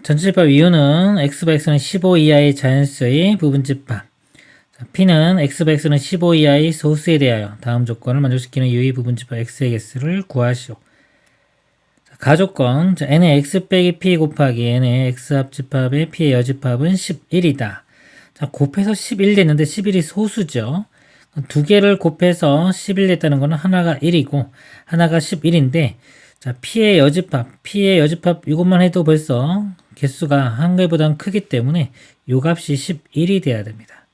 전체집합 이유는 xx는 15 이하의 자연수의 부분집합. p는 xx는 15 이하의 소수에 대하여 다음 조건을 만족시키는 유의 부분집합 x의 개수를 구하시오. 가조건 n의 x 빼기 p 곱하기 n의 x 합집합의 p의 여집합은 11이다. 자, 곱해서 11 됐는데 11이 소수죠. 두 개를 곱해서 11 됐다는 것은 하나가 1이고 하나가 11인데 자, p의 여집합 이것만 해도 벌써 개수가 한 개보다는 크기 때문에 이 값이 11이 돼야 됩니다.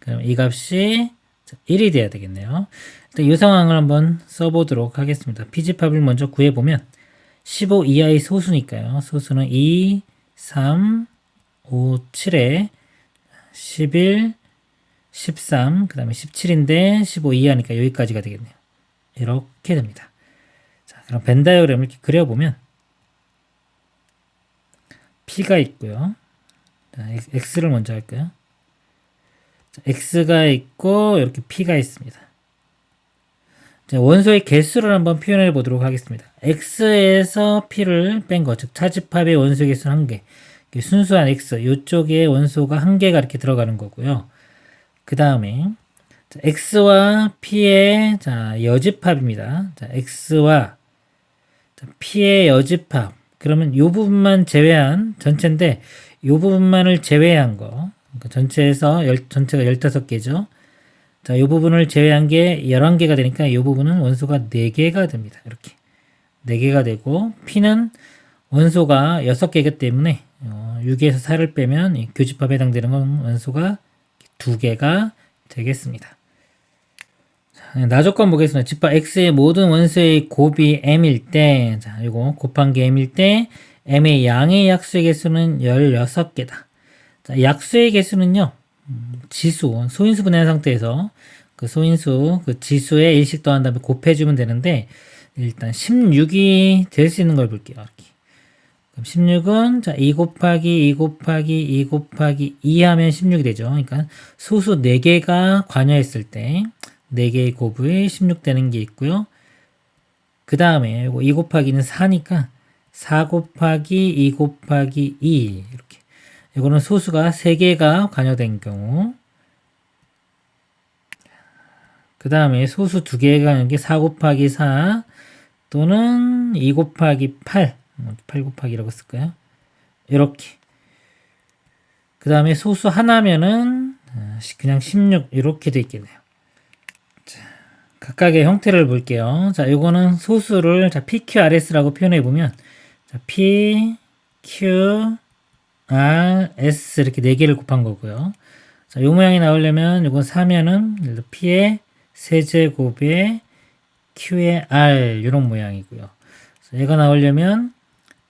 그럼 이 값이 1이 돼야 되겠네요. 일단 이 상황을 한번 써보도록 하겠습니다. p집합을 먼저 구해보면 15 이하의 소수니까요. 소수는 2, 3, 5, 7에 11, 13, 그 다음에 17인데 15 이하니까 여기까지가 되겠네요. 이렇게 됩니다. 자, 그럼 벤 다이어그램을 이렇게 그려보면 P가 있고요. 자, X를 먼저 할까요? 자, X가 있고 이렇게 P가 있습니다. 자, 원소의 개수를 한번 표현해 보도록 하겠습니다. X에서 P를 뺀 거, 즉 차집합의 원소의 개수는 1개. 순수한 X, 이쪽에 원소가 1개가 이렇게 들어가는 거고요. 그 다음에 X와 P의 여집합입니다. 자, X와 P의 여집합. 그러면 이 부분만 제외한 전체인데 이 부분만을 제외한 거. 그러니까 전체에서 전체가 15개죠. 자, 이 부분을 제외한 게 11개가 되니까 이 부분은 원소가 4개가 됩니다. 이렇게 4개가 되고 P는 원소가 6개이기 때문에 6에서 4를 빼면 이 교집합에 해당되는 건 원소가 2개가 되겠습니다. 자, 나조건 보겠습니다. 집합 X의 모든 원소의 곱이 M일 때, 자, 이거 곱한 게 M일 때, M의 양의 약수의 개수는 16개다. 자, 약수의 개수는요, 지수, 소인수 분해한 상태에서 그 소인수, 그 지수에 일씩 더한 다음에 곱해주면 되는데, 일단 16이 될 수 있는 걸 볼게요. 이렇게. 그럼 16은, 자, 2 곱하기 2 곱하기 2 곱하기 2 하면 16이 되죠. 그러니까 소수 4개가 관여했을 때, 4개의 곱이 16 되는 게 있고요. 그 다음에 2 곱하기는 4니까 4 곱하기 2 곱하기 2 이렇게. 이거는 소수가 3개가 관여된 경우. 그 다음에 소수 2개가 관여된 게 4 곱하기 4 또는 2 곱하기 8 곱하기라고 쓸까요? 이렇게. 그 다음에 소수 하나면은 그냥 16 이렇게 돼 있겠네요. 각각의 형태를 볼게요. 자, 요거는 소수를 PQRS라고 표현해 보면 P, Q, R, S 이렇게 4개를 곱한 거고요. 자, 요 모양이 나오려면 요건 4면은 P의 세제곱에 Q의 R 이런 모양이고요. 얘가 나오려면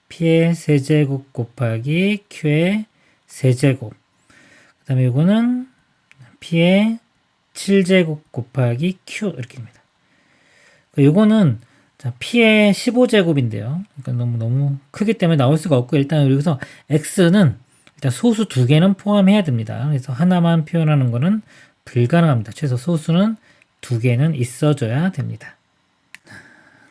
P의 세제곱 곱하기 Q의 세제곱. 그 다음에 요거는 P의 7제곱 곱하기 Q 이렇게 됩니다. 요거는 P의 15제곱인데요. 그러니까 너무 크기 때문에 나올 수가 없고 일단 여기서 X는 일단 소수 2개는 포함해야 됩니다. 그래서 하나만 표현하는 거는 불가능합니다. 최소 소수는 2개는 있어줘야 됩니다.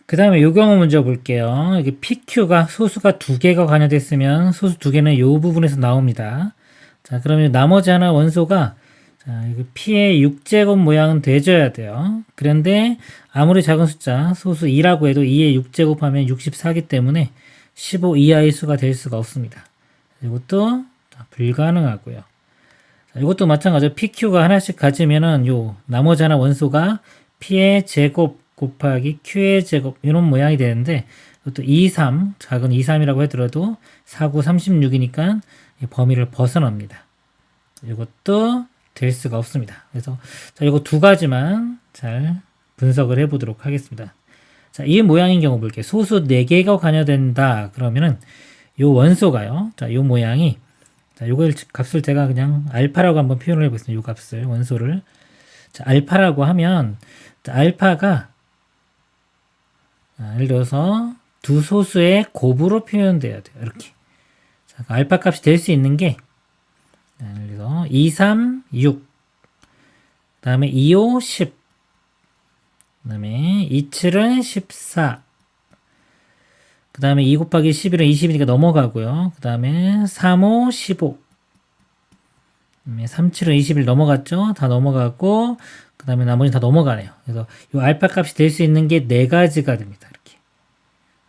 그 다음에 요 경우 문제 볼게요. 이게 PQ가 소수가 2개가 관여됐으면 소수 2개는 이 부분에서 나옵니다. 자, 그러면 나머지 하나 원소가 자, 이거 P의 6제곱 모양은 돼줘야 돼요. 그런데 아무리 작은 숫자, 소수 2라고 해도 2의 6제곱 하면 64기 때문에 15 이하의 수가 될 수가 없습니다. 이것도 불가능하고요. 자, 이것도 마찬가지로 PQ가 하나씩 가지면은 요 나머지 하나 원소가 P의 제곱 곱하기 Q의 제곱 이런 모양이 되는데 이것도 2, 3, 작은 2, 3이라고 하더라도 4, 9, 36이니까 범위를 벗어납니다. 이것도 될 수가 없습니다. 그래서 자, 이거 2가지만 잘 분석을 해보도록 하겠습니다. 자, 이 모양인 경우 볼게요. 소수 4개가 관여된다. 그러면은 요 원소가요. 자, 요 모양이 자, 요걸 값을 제가 그냥 알파라고 한번 표현을 해보겠습니다. 요 값을 원소를 자, 알파라고 하면 자, 알파가 예를 들어서 두 소수의 곱으로 표현돼야 돼요. 이렇게 자, 알파 값이 될 수 있는 게 예를 들어서 2, 3, 6 그 다음에 2, 5, 10 그 다음에 2, 7은 14 그 다음에 2 곱하기 11은 20이니까 넘어가고요. 그 다음에 3, 5, 15. 3, 7은 21 넘어갔죠? 다 넘어갔고, 그 다음에 나머지 다 넘어가네요. 그래서 이 알파 값이 될 수 있는 게 4가지가 됩니다. 이렇게.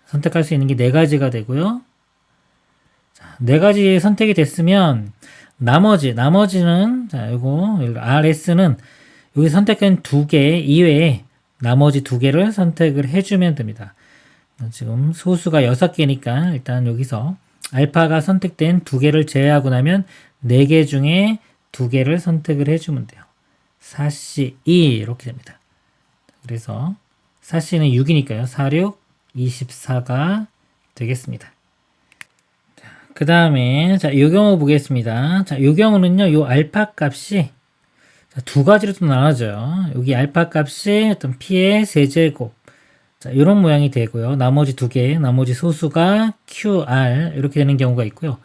선택할 수 있는 게 4가지가 되고요. 자, 4가지 선택이 됐으면, 나머지는, 자, 요거, RS는 여기 선택한 2개 이외에 나머지 2개를 선택을 해주면 됩니다. 지금 소수가 6개니까 일단 여기서 알파가 선택된 2개를 제외하고 나면 4개 중에 2개를 선택을 해주면 돼요. 4C 2 이렇게 됩니다. 그래서 4C는 6이니까요. 4, 6, 24가 되겠습니다. 그 다음에 자, 이 경우 보겠습니다. 자, 이 경우는요. 이 알파 값이 자, 2가지로 좀 나눠져요. 여기 알파 값이 어떤 P의 세제곱 자, 이런 모양이 되고요. 나머지 2개, 나머지 소수가 QR 이렇게 되는 경우가 있고요.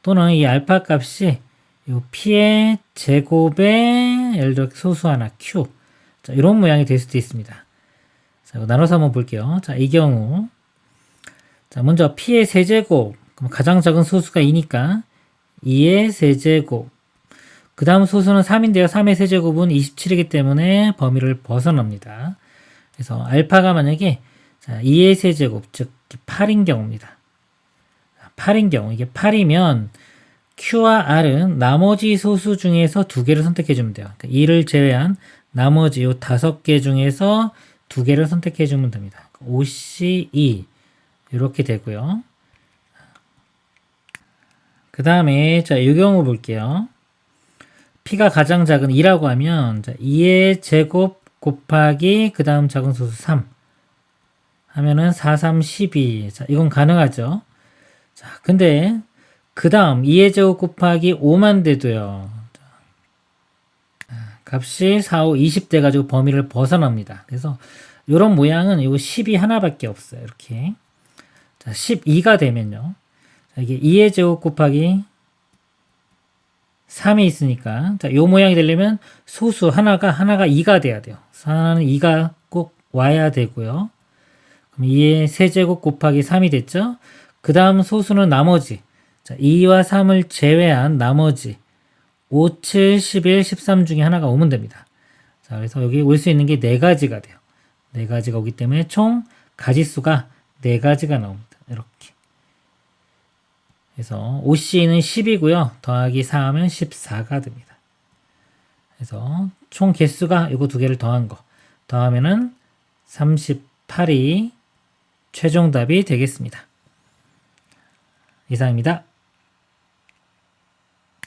또는 이 알파 값이 이 P의 제곱에 예를 들어 소수 하나 Q 자, 이런 모양이 될 수도 있습니다. 자, 이거 나눠서 한번 볼게요. 자, 이 경우 자, 먼저 P의 세제곱 그럼 가장 작은 소수가 2니까 2의 세제곱 그 다음 소수는 3인데요. 3의 세제곱은 27이기 때문에 범위를 벗어납니다. 그래서 알파가 만약에 자, 2의 세제곱 즉 8인 경우입니다. 8인 경우 이게 8이면 Q와 R은 나머지 소수 중에서 2개를 선택해 주면 돼요. 그러니까 2를 제외한 나머지 요 5개 중에서 2개를 선택해 주면 됩니다. 5C2 이렇게 되고요. 그 다음에 자, 이 경우 볼게요. P가 가장 작은 2라고 하면 자, 2의 제곱 곱하기 그 다음 작은 소수 3 하면은 4, 3, 12 자, 이건 가능하죠. 자, 근데 그 다음 2의 제곱 곱하기 5만 돼도요. 값이 4, 5, 20 돼가지고 범위를 벗어납니다. 그래서 이런 모양은 이거 10이 하나밖에 없어요. 이렇게. 자, 12가 되면요. 자, 이게 2의 제곱 곱하기 3이 있으니까 자, 요 모양이 되려면 소수 하나가 2가 돼야 돼요. 하나는 2가 꼭 와야 되고요. 그럼 2의 세제곱 곱하기 3이 됐죠? 그 다음 소수는 나머지 자, 2와 3을 제외한 나머지 5, 7, 11, 13 중에 하나가 오면 됩니다. 자, 그래서 여기 올 수 있는 게 4가지가 돼요. 4가지가 오기 때문에 총 가지수가 4가지가 나옵니다. 이렇게. 그래서 OC는 10이고요. 더하기 4 하면 14가 됩니다. 그래서 총 개수가 이거 2개를 더한 거. 더하면은 38이 최종 답이 되겠습니다. 이상입니다.